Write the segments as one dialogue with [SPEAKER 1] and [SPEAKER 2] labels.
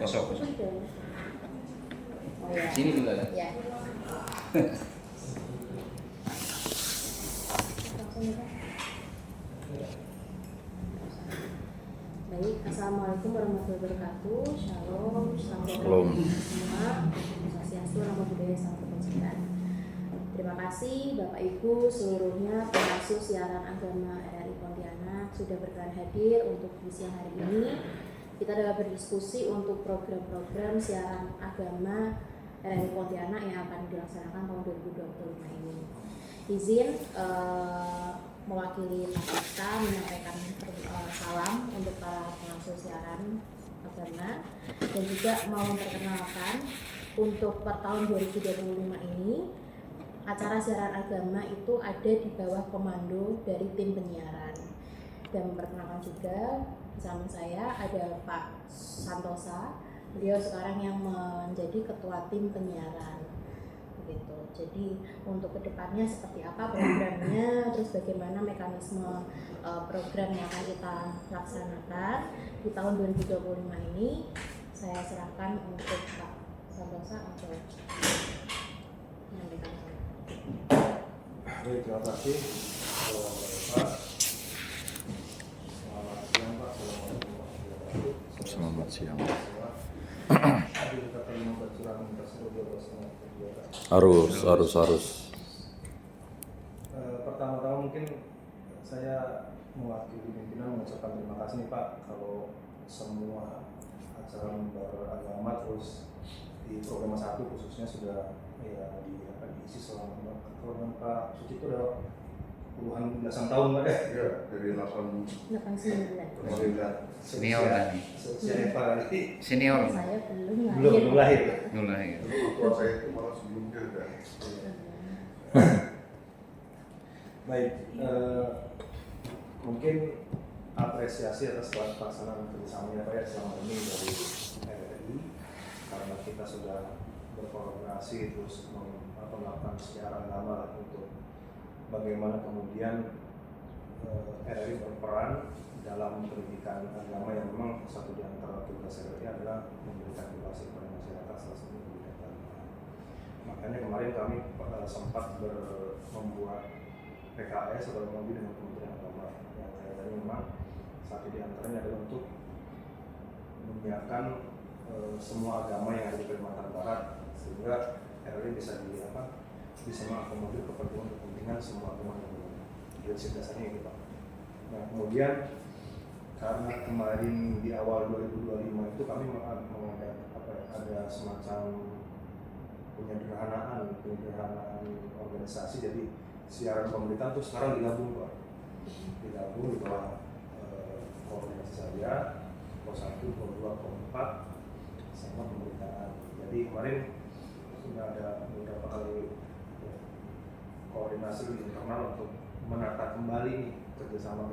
[SPEAKER 1] Kosong.
[SPEAKER 2] Oh ya.
[SPEAKER 1] Sini juga ada.
[SPEAKER 2] Ya. Baik, assalamualaikum warahmatullahi wabarakatuh. Shalom,
[SPEAKER 3] Shalom.
[SPEAKER 2] semua. Swastiastu, namo buddhaya, salam kebajikan. Terima kasih Bapak Ibu seluruhnya pengasuh siaran agama RRI Pontianak sudah berkenan hadir untuk di siang hari ini. Kita dapat berdiskusi untuk program-program siaran agama RRI Pontianak yang akan dilaksanakan tahun 2025 ini. Izin mewakili Pak Kita menyampaikan salam untuk para pengasuh siaran agama dan juga mau memperkenalkan untuk per tahun 2025 ini acara siaran agama itu ada di bawah komando dari tim penyiaran. Dan memperkenalkan juga di samping saya ada Pak Santosa, beliau sekarang yang menjadi ketua tim penyiaran. Begitu. Jadi untuk kedepannya seperti apa programnya, terus bagaimana mekanisme program yang akan kita laksanakan di tahun 2025 ini, saya serahkan untuk Pak Santosa untuk menyampaikan.
[SPEAKER 4] Baik, terima kasih Pak. Selamat siang Pak.
[SPEAKER 3] Selamat siang. Harus.
[SPEAKER 4] Pertama-tama mungkin saya mewakili pimpinan mengucapkan terima kasih nih Pak, kalau semua acara beragama terus di program 1 khususnya sudah diisi selama kalau Pak Suci itu udah puluhan belasan tahun Pak ya?
[SPEAKER 5] Iya, dari 8
[SPEAKER 1] Senior kan nih.
[SPEAKER 4] Seusia Pak nanti
[SPEAKER 1] Senior.
[SPEAKER 2] Saya
[SPEAKER 4] belum lahir.
[SPEAKER 1] Mulai.
[SPEAKER 5] tua saya itu malah sebelumnya udah.
[SPEAKER 4] Baik, mungkin apresiasi atas pelaksanaan kerjasamanya Pak ya selama ini dari RRI, karena kita sudah berkolaborasi terus melakukan siaran agama untuk bagaimana kemudian RRI berperan dalam pendidikan agama yang memang satu di antara tugas RRI adalah memberikan edukasi kepada masyarakat, salah satu pendidikan agama. Makanya kemarin kami sempat membuat PKS atau membangun dengan Kementerian Agama yang kaitannya memang satu di antaranya adalah untuk menyiapkan semua agama yang ada di Kalimantan Barat sehingga RRI bisa mengakomodir kepentingan semua agama yang ada. Prinsip dasarnya itu Pak. Nah kemudian karena kemarin di awal 2025 itu kami ada semacam penyederhanaan organisasi, jadi siaran pemerintahan itu sekarang digabung Pak, di bawah koordinasi saya, pos 1, pos 2, pos 4 sama pemerintahan. Jadi kemarin sudah ada beberapa kali koordinasi di internal untuk menata kembali kerjasama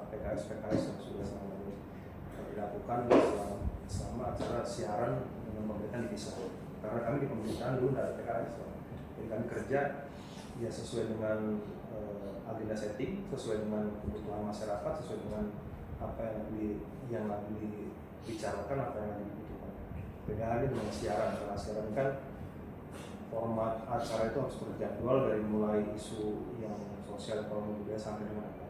[SPEAKER 4] PKS yang sudah selama ini dilakukan selama acara siaran dengan pemerintahan dipisah. Karena kami di pemerintahan dulu tidak ada PKS, jadi kami kerja ya sesuai dengan agenda setting, sesuai dengan kebutuhan masyarakat, sesuai dengan apa yang lagi dibicarakan, apa yang lagi dibutuhkan. Beda halnya dengan siaran, karena siaran kan format acara itu harus terjadwal dari mulai isu yang sosial, ekonomi, budaya sampai dengan apa.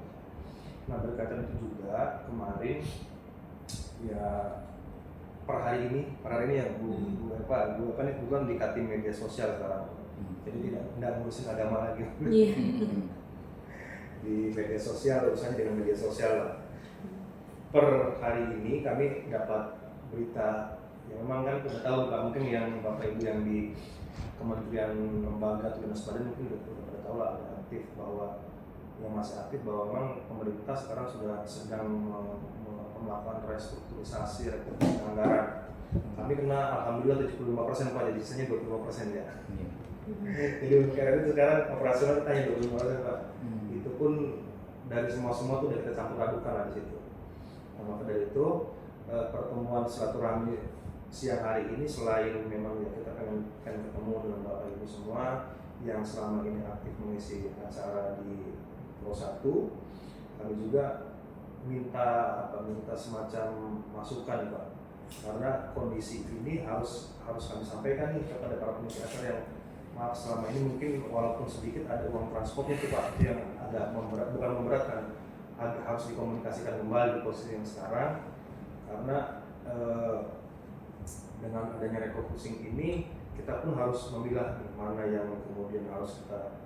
[SPEAKER 4] Nah berkaitan itu juga kemarin ya per hari ini ya gue bukan di Katim Media Sosial sekarang. Jadi tidak ngurusin agama lagi. Di media sosial, urusannya dengan media sosial lah. Per hari ini kami dapat berita yang memang kan kita tahu Pak, mungkin yang Bapak Ibu yang di Kementerian Lembaga atau Dinas Badan mungkin udah pada tahu lah, aktif bahwa yang masih aktif bahwa memang pemerintah sekarang sudah sedang melakukan restrukturisasi anggaran. Kami kena alhamdulillah 75% Pak, jadi sisanya 25% ya. Jadi RRI itu sekarang operasional kita hanya 25% Pak. Itu pun dari semua tuh udah kita campur adukan lah di situ. Nah, maka dari itu pertemuan silaturahmi siang hari ini selain memang ya kita pengen ketemu dengan Bapak Ibu semua yang selama ini aktif mengisi acara di Pro 1, kami juga minta semacam masukan Pak karena kondisi ini harus kami sampaikan nih kepada para pengisi acara yang maaf selama ini mungkin walaupun sedikit ada uang transportnya itu Pak yang agak bukan memberatkan, harus dikomunikasikan kembali di posisi yang sekarang karena dengan adanya refocusing ini kita pun harus memilah mana yang kemudian harus kita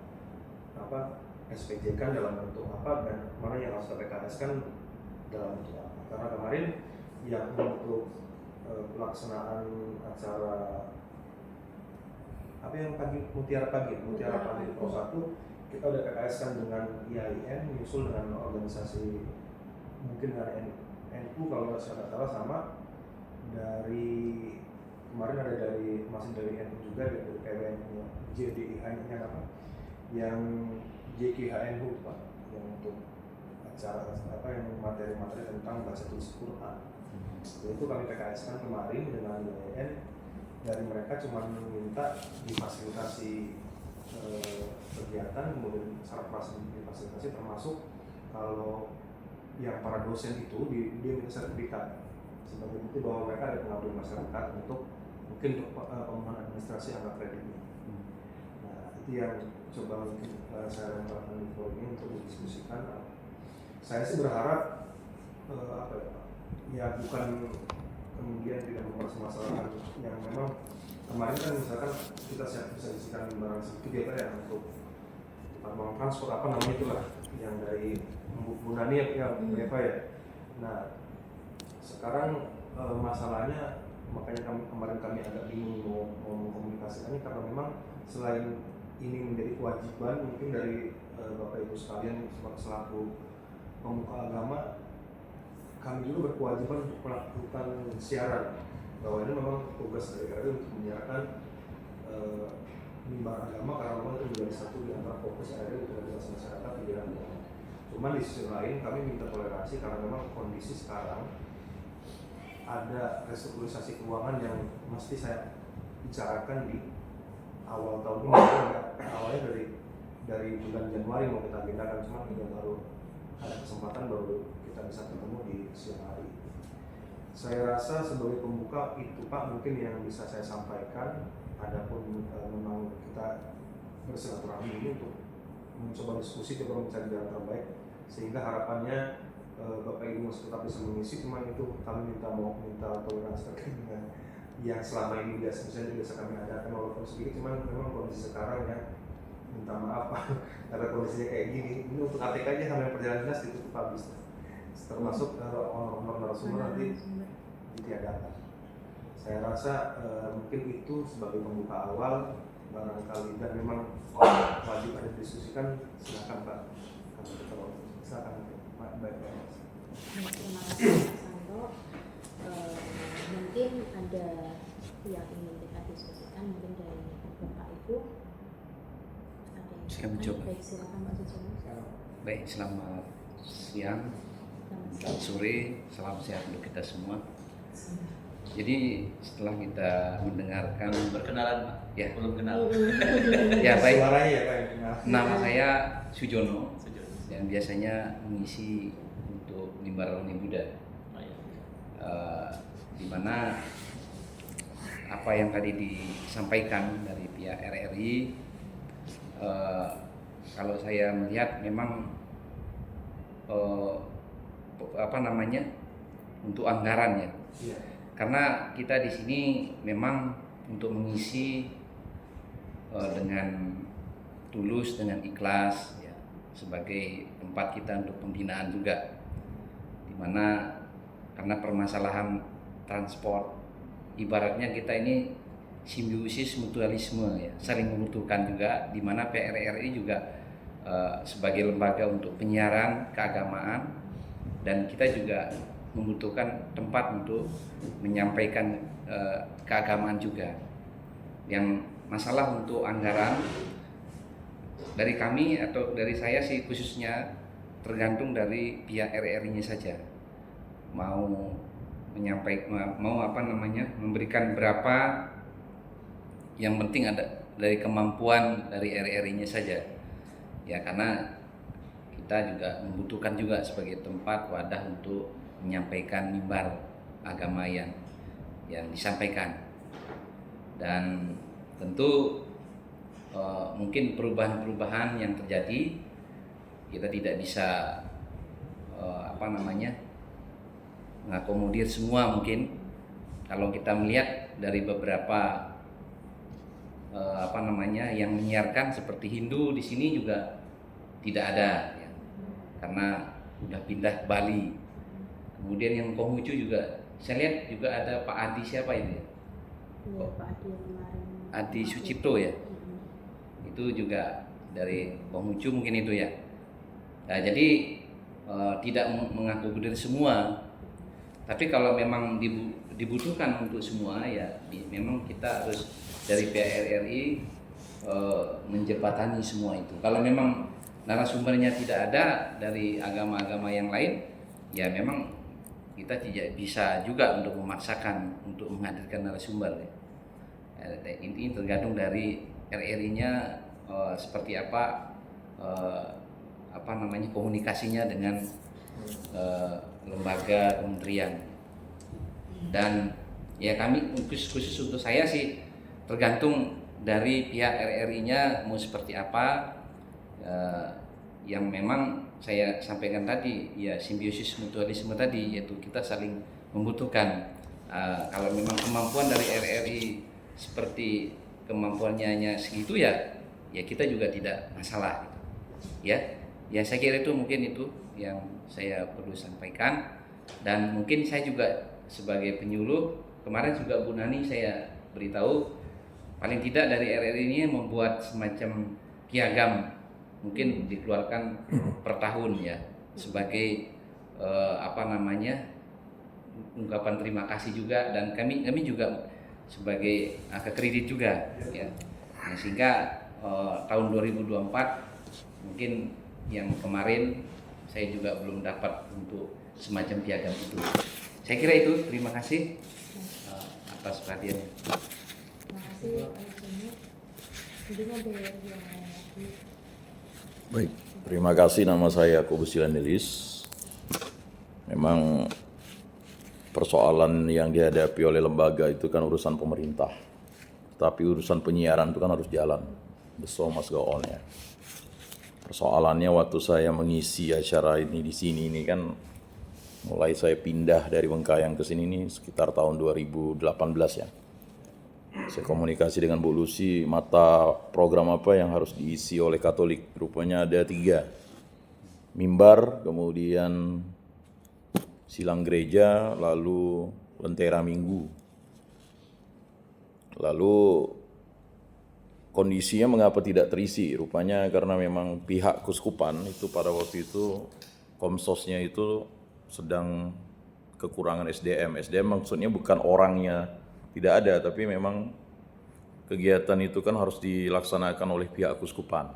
[SPEAKER 4] SPJ kan dalam bentuk apa dan mana yang harus kita PKS kan dalam bentuk apa. Karena kemarin yang untuk pelaksanaan acara apa yang Mutiara Pagi di Pro 1 kita udah PKS kan dengan IAIN menyusul dengan organisasi mungkin dengan NU kalau saya nggak salah sama dari kemarin ada masih dari NU juga dari PWN JDIH-nya apa yang JKHNU Pak yang untuk acara apa yang materi-materi tentang baca tulis Quran. Itu kami PKS kan kemarin dengan IAIN dari mereka cuma meminta difasilitasi kegiatan kemudian syarat difasilitasi termasuk kalau yang para dosen itu dia minta sertifikat sebagai bukti bahwa mereka ada pengabdian masyarakat untuk mungkin untuk pemenuhan administrasi angka kreditnya. Nah itu yang coba mungkin saya lemparkan di forum ini untuk didiskusikan. Saya sih berharap ya bukan kemudian tidak mempermasalahkan yang memang kemarin kan misalkan kita bisa isikan barang sedikit ya untuk uang transport apa namanya itulah yang dari Bu Nani ya berapa ya. Nah sekarang masalahnya makanya kemarin kami agak bingung mau mengkomunikasikannya karena memang selain ini menjadi kewajiban mungkin dari Bapak Ibu sekalian selaku pemuka agama kami juga berkewajiban untuk melakukan siaran bahwa ini memang tugas dari RRI untuk menyiarkan mimbar agama karena memang itu menjadi satu di antara fokus RRI untuk edukasi masyarakat di bidang agama. Cuman di sisi lain kami minta toleransi karena memang kondisi sekarang ada restrukturisasi keuangan yang mesti saya bicarakan di awal tahun ini. Awalnya dari bulan Januari mau kita agendakan, cuma kita baru ada kesempatan baru kita bisa ketemu di siang hari. Saya rasa sebagai pembuka itu Pak mungkin yang bisa saya sampaikan. Adapun memang kita bersilaturahmi ini untuk mencoba diskusi coba mencari jalan terbaik sehingga harapannya Bapak Ibu tetap bisa mengisi, cuman itu kami minta toleransi terkait dengan yang selama ini biasa kami adakan walaupun sedikit, cuman memang kondisi sekarang ya minta maaf Pak karena kondisinya kayak gini. Ini untuk ATK aja sampai perjalanan dinas ditutup habis, termasuk honor narasumber nanti ditiadakan. Saya rasa mungkin itu sebagai pembuka awal barangkali dan memang wajib ada didiskusikan. Silakan Pak. Silakan Pak. Baik.
[SPEAKER 2] Terima kasih Pak Santo. Mungkin ada yang ingin kita diskusikan mungkin dari Bapak Ibu.
[SPEAKER 1] Saya mencoba.
[SPEAKER 2] Baik, silakan Pak Sujono.
[SPEAKER 1] Baik, selamat siang, selamat sore, salam sehat untuk kita semua. Jadi setelah kita mendengarkan
[SPEAKER 6] Perkenalan Pak,
[SPEAKER 1] ya,
[SPEAKER 6] belum kenal.
[SPEAKER 1] ya baik.
[SPEAKER 4] Suaranya ya Pak.
[SPEAKER 1] Nama saya Sujono yang biasanya mengisi untuk Mimbar Reuni Buddha. Di mana apa yang tadi disampaikan dari pihak RRI, kalau saya melihat memang untuk anggaran ya.
[SPEAKER 4] Iya.
[SPEAKER 1] Karena kita di sini memang untuk mengisi dengan tulus, dengan ikhlas ya, sebagai tempat kita untuk pembinaan juga, dimana karena permasalahan transport ibaratnya kita ini simbiosis mutualisme ya, saling membutuhkan juga, dimana PRRI juga sebagai lembaga untuk penyiaran keagamaan dan kita juga membutuhkan tempat untuk menyampaikan keagamaan juga. Yang masalah untuk anggaran dari kami atau dari saya sih khususnya tergantung dari pihak RRI-nya saja mau memberikan berapa, yang penting ada dari kemampuan dari RRI-nya saja ya, karena kita juga membutuhkan juga sebagai tempat wadah untuk menyampaikan mimbar agama yang yang disampaikan. Dan tentu mungkin perubahan-perubahan yang terjadi kita tidak bisa mengakomodir semua. Mungkin kalau kita melihat dari beberapa yang menyiarkan seperti Hindu di sini juga tidak ada ya, karena udah pindah ke Bali. Kemudian yang Konghucu juga saya lihat juga ada Pak Adi, siapa itu ya?
[SPEAKER 2] Iya, Pak Adi yang kemarin.
[SPEAKER 1] Adi Sucipto ya. Itu juga dari Konghucu mungkin itu ya. Nah, jadi tidak mengakomodir semua. Tapi kalau memang dibutuhkan untuk semua ya memang kita harus dari pihak RRI menjembatani semua itu. Kalau memang narasumbernya tidak ada dari agama-agama yang lain, ya memang kita tidak bisa juga untuk memaksakan untuk menghadirkan narasumber. Ini tergantung dari RRI-nya seperti apa komunikasinya dengan lembaga kementerian. Dan ya kami khusus untuk saya sih tergantung dari pihak RRI-nya mau seperti apa. Yang memang saya sampaikan tadi ya simbiosis mutualisme tadi, yaitu kita saling membutuhkan. Kalau memang kemampuan dari RRI seperti kemampuannya hanya segitu ya kita juga tidak masalah gitu. Ya saya kira itu mungkin itu yang saya perlu sampaikan. Dan mungkin saya juga sebagai penyuluh, kemarin juga Bu Nani saya beritahu paling tidak dari RRI ini membuat semacam piagam, mungkin dikeluarkan per tahun ya sebagai ungkapan terima kasih juga, dan kami juga sebagai kredit juga ya. Nah, sehingga tahun 2024 mungkin yang kemarin saya juga belum dapat untuk semacam piagam itu. Saya kira itu, terima kasih atas perhatiannya.
[SPEAKER 2] Terima kasih Pak Yusuf. Mungkin ada yang lagi.
[SPEAKER 3] Baik, terima kasih. Nama saya Kubus Silanilis. Memang persoalan yang dihadapi oleh lembaga itu kan urusan pemerintah. Tapi urusan penyiaran itu kan harus jalan. The show must go on ya. Persoalannya waktu saya mengisi acara ini di sini ini kan mulai saya pindah dari Bengkayang ke sini ini sekitar tahun 2018 ya. Saya komunikasi dengan Bu Lucy, mata program apa yang harus diisi oleh Katolik. Rupanya ada 3. Mimbar, kemudian silang gereja, lalu lentera minggu. Lalu kondisinya mengapa tidak terisi? Rupanya karena memang pihak Kuskupan itu pada waktu itu Komsosnya itu sedang kekurangan SDM. SDM maksudnya bukan orangnya tidak ada, tapi memang kegiatan itu kan harus dilaksanakan oleh pihak Kuskupan.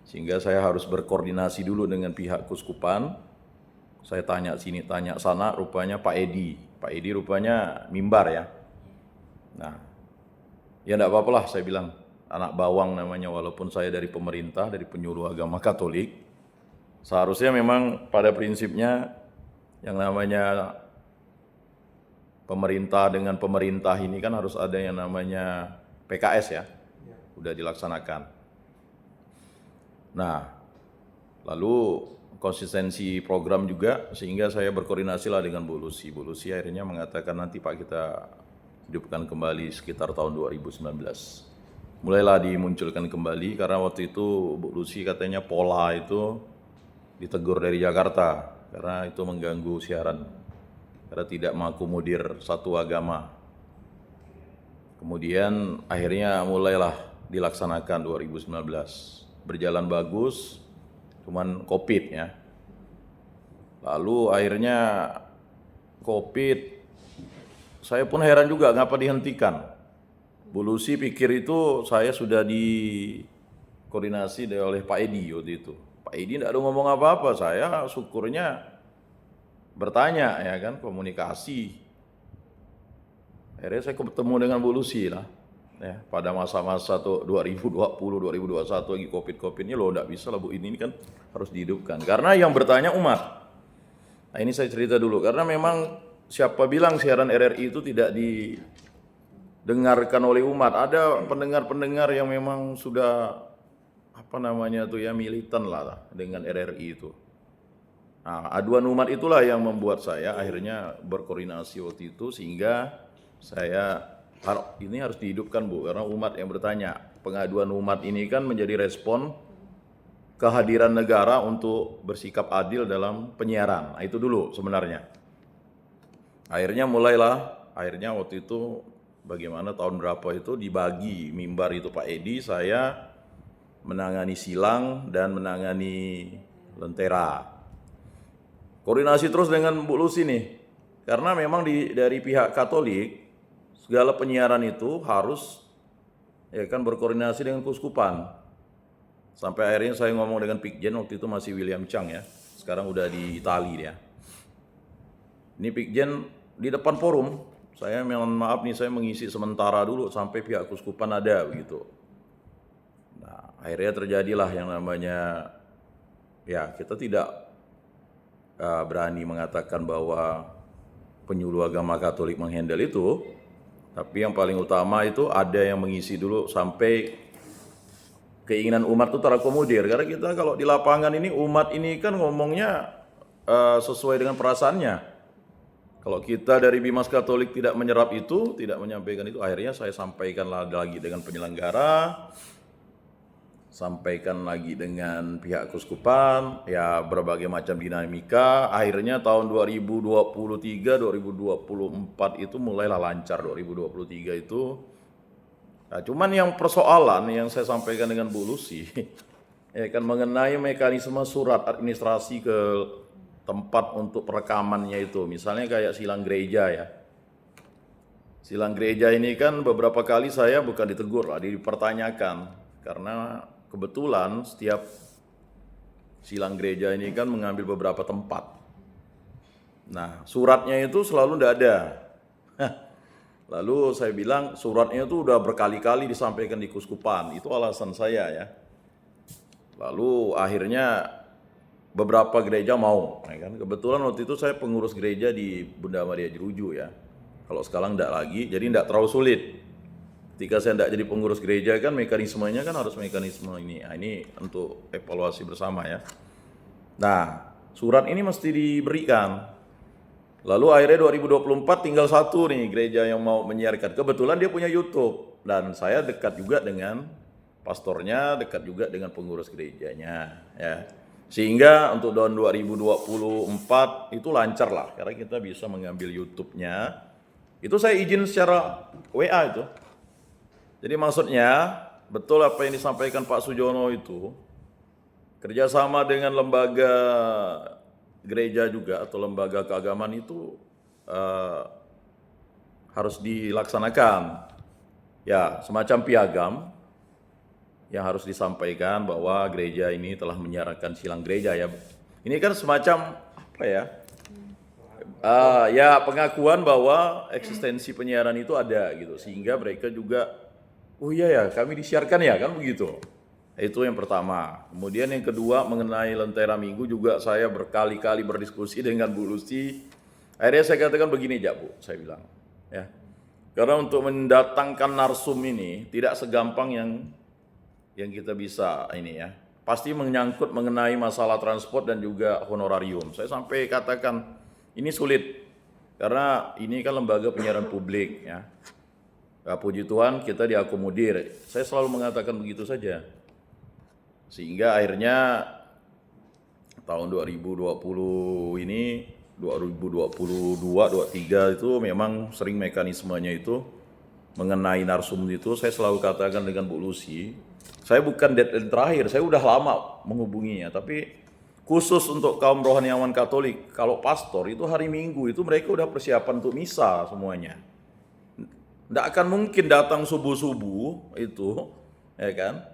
[SPEAKER 3] Sehingga saya harus berkoordinasi dulu dengan pihak Kuskupan. Saya tanya sini, tanya sana, rupanya Pak Edi. Pak Edi rupanya mimbar ya. Nah, ya enggak apa-apa lah saya bilang. Anak bawang namanya, walaupun saya dari pemerintah, dari penyuluh agama Katolik. Seharusnya memang pada prinsipnya yang namanya pemerintah dengan pemerintah ini kan harus ada yang namanya PKS ya, udah dilaksanakan. Nah, lalu konsistensi program juga, sehingga saya berkoordinasi lah dengan Bu Lucy. Bu Lucy akhirnya mengatakan nanti Pak kita hidupkan kembali sekitar tahun 2019. Mulailah dimunculkan kembali karena waktu itu Bu Lucy katanya pola itu ditegur dari Jakarta karena itu mengganggu siaran, karena tidak mengakomodir satu agama. Kemudian akhirnya mulailah dilaksanakan 2019. Berjalan bagus, cuman COVID ya. Lalu akhirnya COVID, saya pun heran juga ngapa dihentikan. Bu Lucy pikir itu saya sudah dikoordinasi oleh Pak Edi waktu itu. Pak Edi tidak ada ngomong apa-apa, saya syukurnya bertanya ya kan, komunikasi. Akhirnya saya ketemu dengan Bu Lucy lah. Ya, pada masa-masa tuh 2020, 2021 lagi COVID-ini loh, enggak bisa lah Bu, ini kan harus dihidupkan. Karena yang bertanya umat. Nah ini saya cerita dulu, karena memang siapa bilang siaran RRI itu tidak didengarkan oleh umat? Ada pendengar-pendengar yang memang sudah apa namanya tuh ya, militan lah dengan RRI itu. Nah, aduan umat itulah yang membuat saya akhirnya berkoordinasi waktu itu, sehingga saya ini harus dihidupkan, Bu, karena umat yang bertanya. Pengaduan umat ini kan menjadi respon kehadiran negara untuk bersikap adil dalam penyiaran. Nah, itu dulu sebenarnya. Akhirnya waktu itu bagaimana tahun berapa itu dibagi mimbar itu Pak Edi, saya menangani silang dan menangani lentera. Koordinasi terus dengan Bu Lucy nih, karena memang dari pihak Katolik segala penyiaran itu harus ya kan berkoordinasi dengan Keuskupan. Sampai akhirnya saya ngomong dengan Pikjen, waktu itu masih William Chang ya, sekarang udah di Itali dia. Ini Pikjen di depan forum, saya mohon maaf nih, saya mengisi sementara dulu sampai pihak Keuskupan ada begitu. Nah, akhirnya terjadilah yang namanya, ya kita tidak berani mengatakan bahwa penyuluh agama Katolik menghandle itu, tapi yang paling utama itu ada yang mengisi dulu sampai keinginan umat itu terakomodir. Karena kita kalau di lapangan ini, umat ini kan ngomongnya sesuai dengan perasaannya. Kalau kita dari Bimas Katolik tidak menyerap itu, tidak menyampaikan itu, akhirnya saya sampaikan lagi dengan penyelenggara, sampaikan lagi dengan pihak Keuskupan, ya berbagai macam dinamika. Akhirnya tahun 2023, 2024 itu mulailah lancar. 2023 itu, nah, cuman yang persoalan yang saya sampaikan dengan Bu Lucy, ya kan, mengenai mekanisme surat administrasi ke tempat untuk perekamannya itu. Misalnya kayak silang gereja ya. Silang gereja ini kan beberapa kali saya bukan ditegur lah, dipertanyakan. Karena kebetulan setiap silang gereja ini kan mengambil beberapa tempat. Nah, suratnya itu selalu tidak ada. Lalu saya bilang suratnya itu udah berkali-kali disampaikan di Keuskupan. Itu alasan saya ya. Lalu akhirnya beberapa gereja mau, ya kan? Kebetulan waktu itu saya pengurus gereja di Bunda Maria Jeruju ya. Kalau sekarang enggak lagi, jadi enggak terlalu sulit. Ketika saya enggak jadi pengurus gereja kan mekanismenya kan harus mekanisme ini. Nah, ini untuk evaluasi bersama ya. Nah, surat ini mesti diberikan. Lalu akhirnya 2024 tinggal satu nih gereja yang mau menyiarkan. Kebetulan dia punya YouTube dan saya dekat juga dengan pastornya, dekat juga dengan pengurus gerejanya ya. Sehingga untuk tahun 2024 itu lancar lah, karena kita bisa mengambil YouTube-nya. Itu saya izin secara WA itu. Jadi maksudnya, betul apa yang disampaikan Pak Sujono itu, kerjasama dengan lembaga gereja juga atau lembaga keagamaan itu harus dilaksanakan. Ya, semacam piagam yang harus disampaikan bahwa gereja ini telah menyiarkan silang gereja ya. Ini kan semacam apa ya? Ya pengakuan bahwa eksistensi penyiaran itu ada gitu, sehingga mereka juga, oh iya ya kami disiarkan ya kan begitu. Itu yang pertama. Kemudian yang kedua mengenai Lentera Minggu juga saya berkali-kali berdiskusi dengan Bu Lucy. Akhirnya saya katakan begini aja Bu, saya bilang ya. Karena untuk mendatangkan narsum ini tidak segampang yang kita bisa ini ya. Pasti menyangkut mengenai masalah transport dan juga honorarium. Saya sampai katakan ini sulit karena ini kan lembaga penyiaran publik ya. Ya, puji Tuhan kita diakomodir. Saya selalu mengatakan begitu saja. Sehingga akhirnya tahun 2020 ini 2022 23 itu memang sering mekanismenya itu mengenai narsum itu saya selalu katakan dengan Bu Lucy, saya bukan deadline terakhir, saya udah lama menghubunginya, tapi khusus untuk kaum rohaniawan Katolik, kalau pastor itu hari Minggu itu mereka udah persiapan untuk misa semuanya. Nggak akan mungkin datang subuh-subuh itu, ya kan?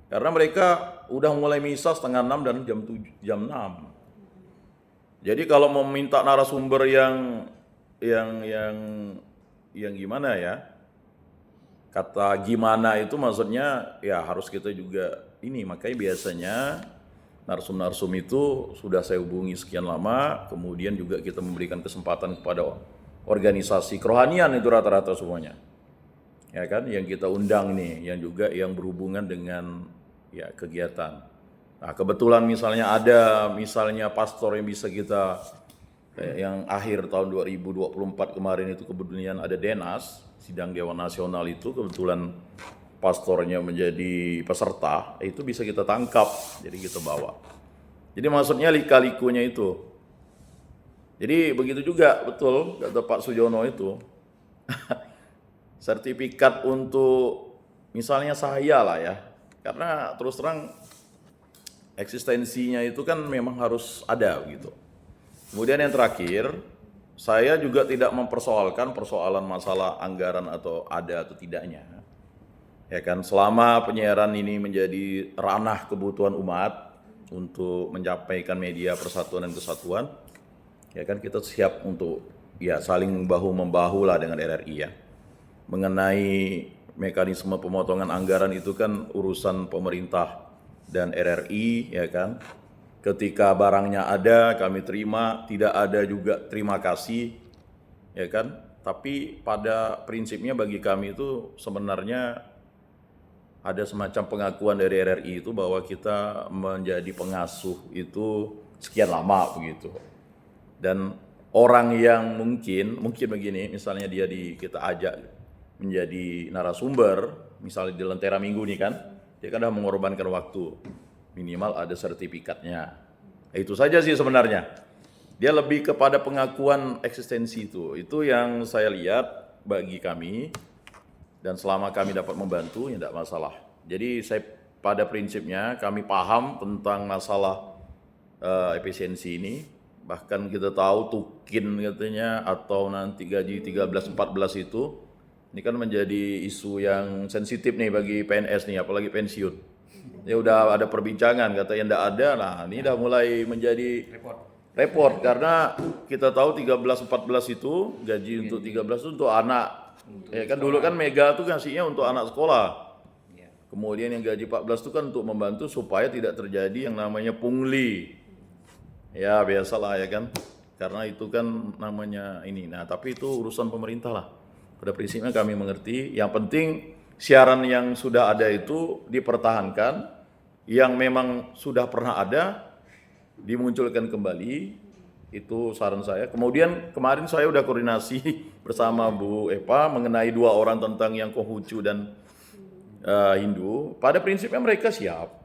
[SPEAKER 3] Karena mereka udah mulai misa 5:30 dan jam 6. Jadi kalau mau minta narasumber yang gimana ya? Kata gimana itu maksudnya ya harus kita juga ini, makanya biasanya narsum-narsum itu sudah saya hubungi sekian lama, kemudian juga kita memberikan kesempatan kepada organisasi kerohanian itu rata-rata semuanya. Ya kan, yang kita undang nih, yang juga yang berhubungan dengan ya kegiatan. Nah, kebetulan misalnya ada misalnya pastor yang bisa kita yang akhir tahun 2024 kemarin itu kebetulan ada Denas, sidang Dewan Nasional itu kebetulan pastornya menjadi peserta, itu bisa kita tangkap, jadi kita bawa. Jadi maksudnya lika-likunya itu. Jadi begitu juga, betul kata Pak Sujono itu. Sertifikat untuk misalnya saya lah ya, karena terus terang eksistensinya itu kan memang harus ada gitu. Kemudian yang terakhir, saya juga tidak mempersoalkan persoalan masalah anggaran atau ada atau tidaknya. Ya kan, selama penyiaran ini menjadi ranah kebutuhan umat untuk menyampaikan media persatuan dan kesatuan, ya kan kita siap untuk ya saling bahu-membahu lah dengan RRI ya. Mengenai mekanisme pemotongan anggaran itu kan urusan pemerintah dan RRI ya kan. Ketika barangnya ada kami terima, tidak ada juga terima kasih ya kan. Tapi pada prinsipnya bagi kami itu sebenarnya ada semacam pengakuan dari RRI itu bahwa kita menjadi pengasuh itu sekian lama begitu. Dan orang yang mungkin begini, misalnya dia kita ajak menjadi narasumber, misalnya di Lentera Minggu nih kan, dia kan udah mengorbankan waktu, minimal ada sertifikatnya. Itu saja sih sebenarnya. Dia lebih kepada pengakuan eksistensi itu yang saya lihat bagi kami. Dan selama kami dapat membantu, ya tidak masalah. Jadi saya pada prinsipnya kami paham tentang masalah efisiensi ini. Bahkan kita tahu tukin katanya atau nanti gaji 13-14 itu. Ini kan menjadi isu yang sensitif nih bagi PNS nih, apalagi pensiun. Ya udah ada perbincangan, katanya tidak ada, nah ini udah mulai menjadi repot. Karena kita tahu 13-14 itu, gaji untuk 13 itu untuk anak. Ya kan dulu kan Mega tuh ngasihnya untuk anak sekolah. Kemudian yang gaji 14 itu kan untuk membantu supaya tidak terjadi yang namanya pungli. Ya biasalah ya kan. Karena itu kan namanya ini. Nah, tapi itu urusan pemerintah lah. Pada prinsipnya kami mengerti. Yang penting siaran yang sudah ada itu dipertahankan. Yang memang sudah pernah ada dimunculkan kembali. Itu saran saya. Kemudian kemarin saya udah koordinasi bersama Bu Eva mengenai 2 orang tentang yang Konghucu dan Hindu. Pada prinsipnya mereka siap.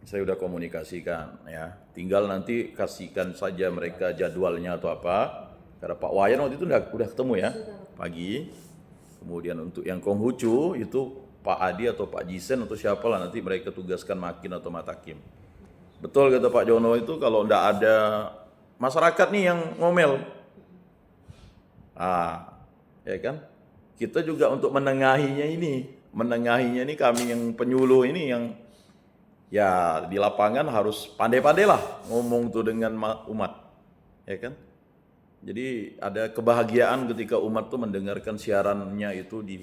[SPEAKER 3] Saya udah komunikasikan ya. Tinggal nanti kasihkan saja mereka jadwalnya atau apa. Karena Pak Wayan waktu itu udah ketemu ya pagi. Kemudian untuk yang Konghucu itu Pak Adi atau Pak Jisen atau siapalah nanti mereka tugaskan Makin atau Matakim. Betul kata Pak Jono itu kalau ndak ada masyarakat nih yang ngomel. Ya kan? Kita juga untuk menengahinya ini kami yang penyuluh ini yang ya di lapangan harus pandai-pandai lah ngomong tuh dengan umat. Ya kan? Jadi ada kebahagiaan ketika umat tuh mendengarkan siarannya itu di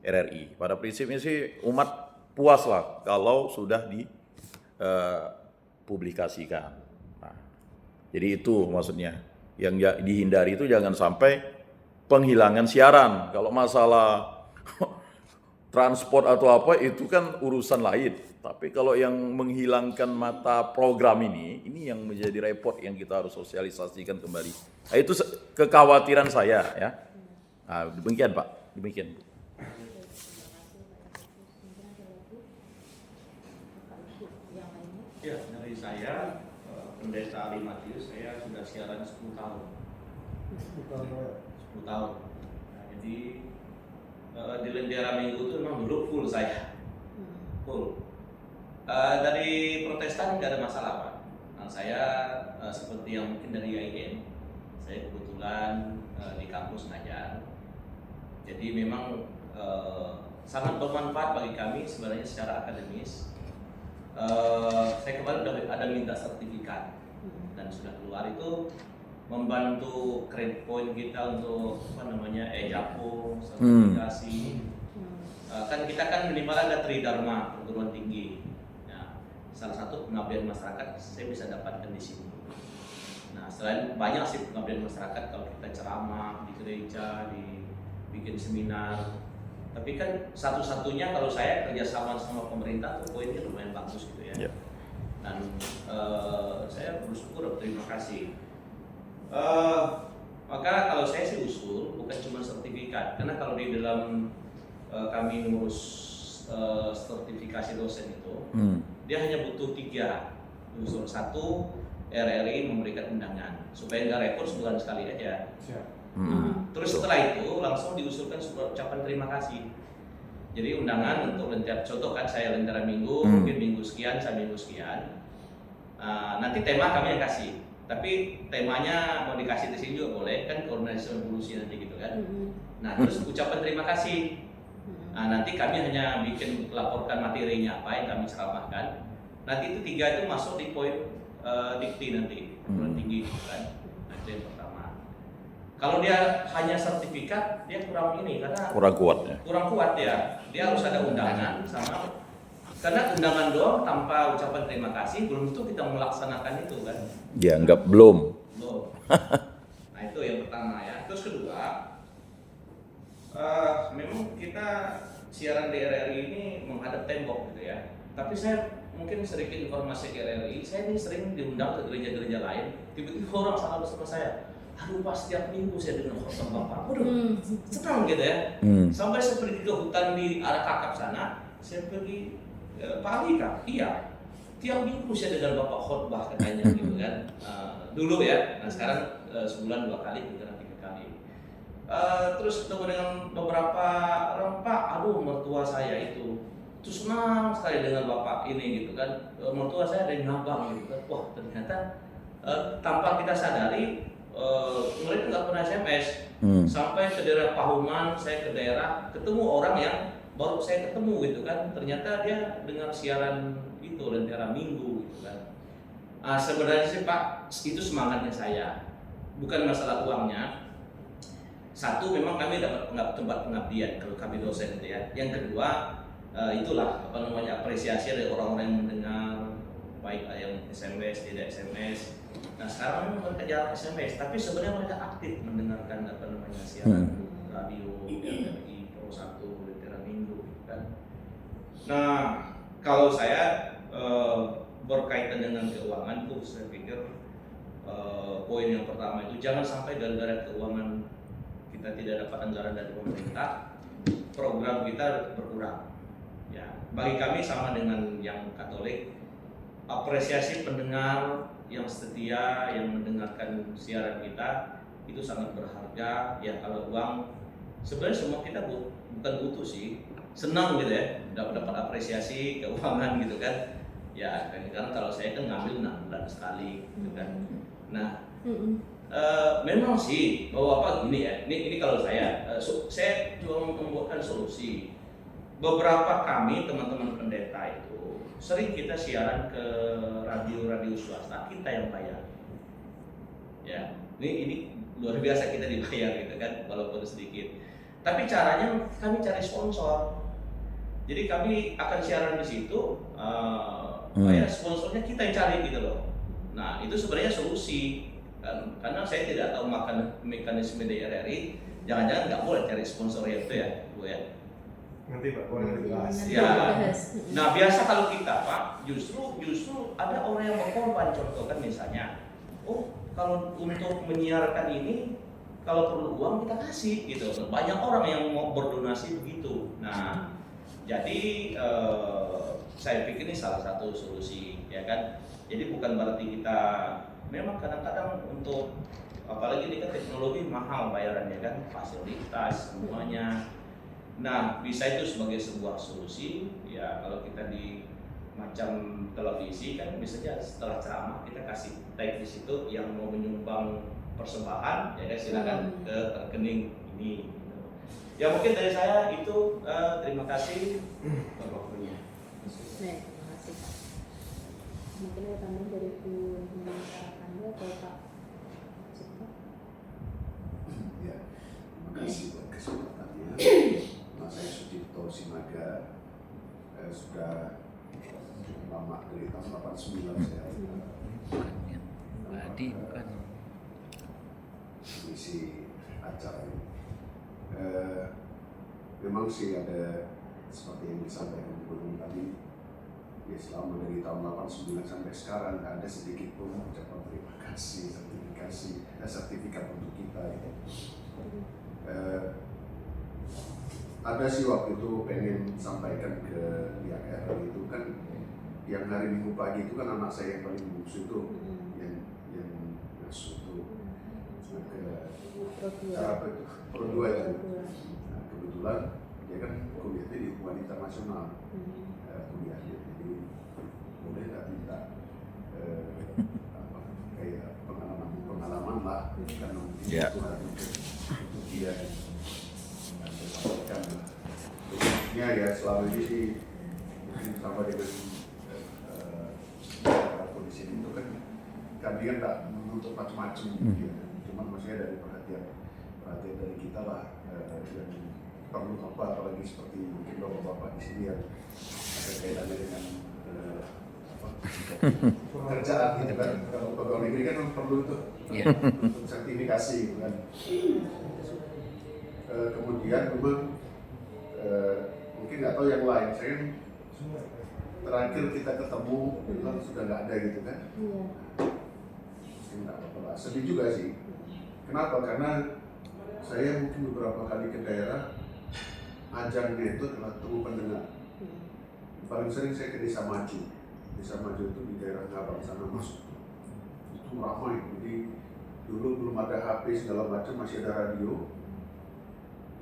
[SPEAKER 3] RRI. Pada prinsipnya sih umat puas lah kalau sudah dipublikasikan. Jadi itu maksudnya. Yang dihindari itu jangan sampai penghilangan siaran. Kalau masalah transport atau apa itu kan urusan lain. Tapi kalau yang menghilangkan mata program ini yang menjadi repot yang kita harus sosialisasikan kembali. Nah, itu kekhawatiran saya ya. Nah, demikian Pak, demikian.
[SPEAKER 6] Ya, dari saya Pendeta Ali Matius, saya sudah siaran 10 tahun. 10 tahun. Nah, jadi di Lentera Minggu itu memang dulu full saya. Full. Dari Protestan nggak ada masalah Pak. Nah, saya seperti yang mungkin dari IAIN, saya kebetulan di kampus ngajar. Jadi memang sangat bermanfaat bagi kami sebenarnya secara akademis. Saya kemarin udah ada minta sertifikat dan sudah keluar itu membantu credit point kita untuk EJAPO, sertifikasi. Kan kita kan minimal ada Tridharma perguruan tinggi. Nah, salah satu pengabdian masyarakat saya bisa dapatkan di sini. Nah, selain banyak sih pengabdian masyarakat kalau kita ceramah di gereja, bikin seminar, tapi kan satu-satunya kalau saya kerjasama sama pemerintah tuh poinnya lumayan bagus gitu ya.
[SPEAKER 3] Yeah.
[SPEAKER 6] Dan saya bersyukur, berterima kasih. Maka kalau saya sih usul bukan cuma sertifikat, karena kalau di dalam kami ngurus sertifikasi dosen itu, dia hanya butuh 3 unsur. 1, RRI memberikan undangan supaya nggak rekor sebulan sekali aja. Terus setelah itu langsung diusulkan surat ucapan terima kasih. Jadi undangan untuk lentera, contoh kan saya lentera minggu, mungkin minggu sekian, saya minggu sekian. Nanti tema kami yang kasih, tapi temanya mau dikasih di sini juga boleh, kan koordinasi evolusi nanti gitu kan. Nah terus ucapan terima kasih. Nanti kami hanya bikin laporkan materinya apa yang kami ceramahkan. Nanti itu 3 itu masuk di poin dikti nanti, perguruan tinggi gitu kan. Nah, itu yang pertama. Kalau dia hanya sertifikat, dia kurang ini karena
[SPEAKER 3] Kurang kuat ya.
[SPEAKER 6] Kurang kuat ya. Dia harus ada undangan sama, karena undangan doang tanpa ucapan terima kasih belum tentu kita melaksanakan itu kan.
[SPEAKER 3] Dianggap belum.
[SPEAKER 6] Belum. Nah itu yang pertama ya. Terus kedua, memang kita siaran di RRI ini menghadap tembok gitu ya. Tapi saya mungkin sedikit informasi ke RRI, saya ini sering diundang ke gereja-gereja lain, tiba-tiba orang salah sama saya, aduh Pak, setiap minggu saya dengar khotbah Bapak, waduh, senang gitu ya. Sampai saya pergi ke hutan di arah Kakap sana, saya pergi, Pak Ali Kak, iya, tiap minggu saya dengar Bapak khotbah katanya gitu kan. Dulu ya, nah sekarang sebulan 2 kali, bukan 3 kali. Terus ketemu dengan beberapa orang, Pak, aduh mertua saya itu senang sekali dengan Bapak ini gitu kan. Mertua saya ada yang ngabang gitu kan. Wah ternyata tanpa kita sadari mereka nggak pernah SMS. Sampai ke daerah Pahuman, saya ke daerah ketemu orang yang baru saya ketemu gitu kan. Ternyata dia dengar siaran itu lentera minggu gitu kan. Sebenarnya sih Pak, itu semangatnya saya, bukan masalah uangnya. 1, memang kami dapat tempat pengabdian kalau kami dosen gitu ya. Yang kedua, itulah apresiasi dari orang-orang yang mendengar, baik yang SMS, tidak SMS. Nah sekarang mereka jarang SMS, tapi sebenarnya mereka aktif mendengarkan siaran radio RRI Pro 1 lentera minggu kan. Nah kalau saya berkaitan dengan keuangan tuh, saya pikir poin yang pertama itu jangan sampai gara-gara keuangan kita tidak dapat anggaran dari pemerintah, program kita berkurang. Ya, bagi kami sama dengan yang Katolik, apresiasi pendengar yang setia yang mendengarkan siaran kita itu sangat berharga. Ya kalau uang sebenarnya semua kita bukan butuh sih, senang gitu ya dapat apresiasi keuangan gitu kan. Ya kan kalau saya kan ngambil 6 bulan sekali gitu kan. Nah memang sih bahwa apa gini ya, ini kalau saya cuma membuatkan solusi. Beberapa kami teman-teman pendeta itu sering kita siaran ke radio-radio swasta, kita yang bayar. Ya, ini luar biasa kita dibayar gitu kan, walaupun sedikit. Tapi caranya kami cari sponsor. Jadi kami akan siaran di situ, sponsornya kita yang cari gitu loh. Nah itu sebenarnya solusi. Karena saya tidak tahu mekanisme di RRI, jangan-jangan nggak boleh cari sponsor itu ya, Bu ya.
[SPEAKER 4] Nanti Pak, boleh dibahas.
[SPEAKER 6] Ya. Nah biasa kalau kita Pak, justru ada orang yang berkorban. Contoh kan misalnya, kalau untuk menyiarkan ini, kalau perlu uang kita kasih gitu. Banyak orang yang mau berdonasi begitu. Nah, jadi saya pikir ini salah satu solusi, ya kan. Jadi bukan berarti kita memang kadang-kadang untuk apalagi ini kan teknologi mahal bayarannya kan, fasilitas semuanya. Nah, bisa itu sebagai sebuah solusi. Ya, kalau kita di macam televisi kan bisa aja setelah ceramah kita kasih tag di situ yang mau menyumbang persembahan, ya kan silakan ke rekening ini. Ya mungkin dari saya itu terima kasih untuk waktunya.
[SPEAKER 2] Terima kasih Pak. Mungkin ada tambahan dari Bu Anda atau Pak Cipta?
[SPEAKER 5] Ya, terima kasih buat kesempatannya. Saya Sucipto Simaga, sudah cukup lama dari tahun 89 saya
[SPEAKER 1] Bukan yang Adi, bukan.
[SPEAKER 5] mengisi acara ini. Memang sih ada seperti yang disampaikan Gubernur tadi, ya selama dari tahun 89 sampai sekarang nggak ada sedikit pun ucapan terima kasih, sertifikat untuk kita. Ya. Ada sih waktu itu pengen sampaikan ke pihak RRI itu kan, yang hari Minggu pagi itu kan anak saya yang paling bungsu itu, yang masuk itu ke apa itu Pro 2 itu. Nah, kebetulan dia kan kuliahnya di hubungan internasional, kuliahnya, jadi boleh nggak minta kayak pengalaman lah, karena mungkin itu hari untuk dia dan sampaikan lah. Ya selama ini sih mungkin sama dengan polisi itu kan kami kan nggak menuntut macam-macam gitu ya. Cuman maksudnya dari perhatian dari kita lah, yang perlu apa, apalagi seperti mungkin bapak-bapak di sini yang ada kaitannya dengan pekerjaan gitu kan. Kalau pegawai negeri kan perlu itu untuk sertifikasi gitu kan. Kemudian memang mungkin nggak tahu yang lain, saya kan terakhir kita ketemu kan sudah nggak ada gitu kan. Nggak apa-apa lah, sedih juga sih. Kenapa? Karena saya mungkin beberapa kali ke daerah, ajangnya itu adalah temu pendengar. Paling sering saya ke Desa Maju. Desa Maju itu di daerah Ngabang sana masuk. Itu ramai. Jadi dulu belum ada HP segala macam, masih ada radio.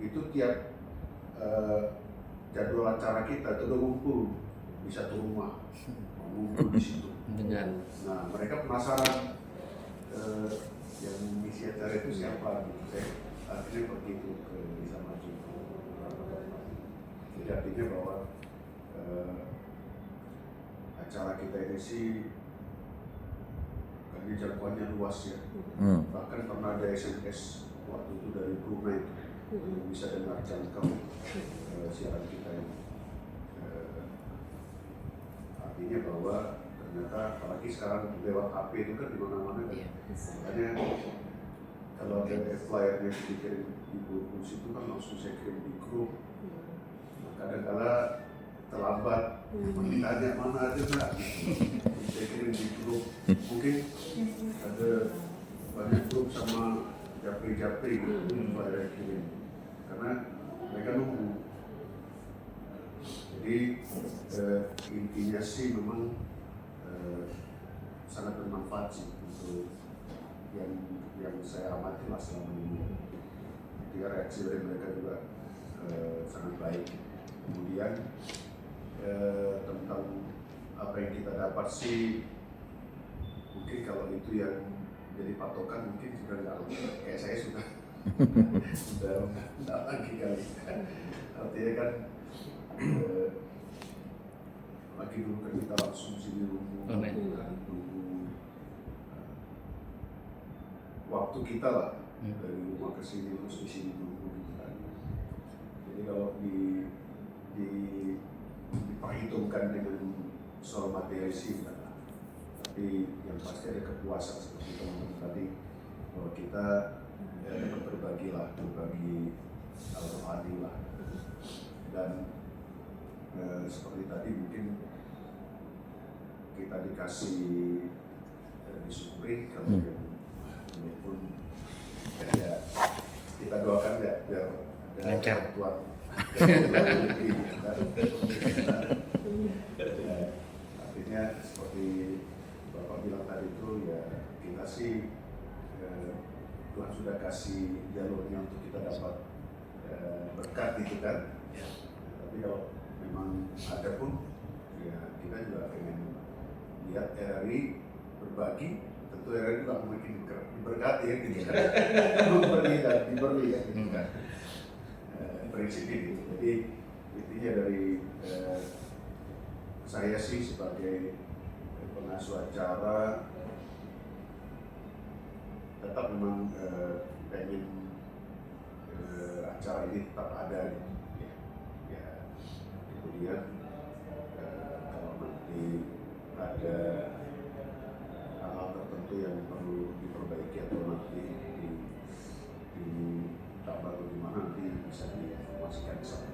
[SPEAKER 5] Itu tiap jadwal acara kita itu udah ngumpul di satu rumah, ngumpul di situ. Nah mereka penasaran yang mengisi acara itu siapa gitu. Saya akhirnya pergi itu ke Desa Maju. Jadi artinya bahwa acara kita ini sih karena jangkauannya luas ya. Bahkan pernah ada SMS waktu itu dari Brunei yang bisa dengar jangkau siaran kita ini. Artinya bahwa ternyata apalagi sekarang lewat HP itu kan di mana-mana kan. Makanya kalau ada flyernya dikirim di bus itu kan langsung saya kirim di grup. Kadang-kala terlambat, ditanya mana ada nggak? Saya kirim di grup. Mungkin ada banyak grup sama japri-japri flyer kirim. Karena mereka nunggu. Jadi intinya sih memang sangat bermanfaat sih untuk yang saya amati lah selama ini. Jadi reaksi dari mereka juga sangat baik. Kemudian tentang apa yang kita dapat sih, mungkin kalau itu yang jadi patokan mungkin sudah nggak, kayak saya sudah nggak lagi kali. Artinya kan lagi dulu kan kita langsung sini nunggu waktu kita lah, dari rumah ke sini terus di sini nunggu gitu kan. Jadi kalau diperhitungkan dengan soal materi sih enggak, tapi yang pasti ada kepuasan seperti teman-teman tadi, bahwa kita dapat berbagi al-Qur'ani lah, dan seperti tadi mungkin kita dikasih disyukuri kalau ini pun ya, kita doakan ya biar ada Tuhan. Artinya seperti Bapak bilang tadi itu ya, kita sih Tuhan sudah kasih jalurnya untuk kita dapat berkat gitu kan. Tapi kalau memang ada pun ya kita juga pengen lihat RRI berbagi, tentu RRI juga makin diberkati ya gitu kan. diberi ya gitu kan. Prinsip ini. Jadi intinya dari saya sih sebagai pengasuh acara tetap memang pengen acara ini tetap ada gitu. Ya. Kemudian kalau nanti ada ada hal-hal tertentu yang perlu diperbaiki atau nanti di tak baru di mana nanti bisa diinformasikan.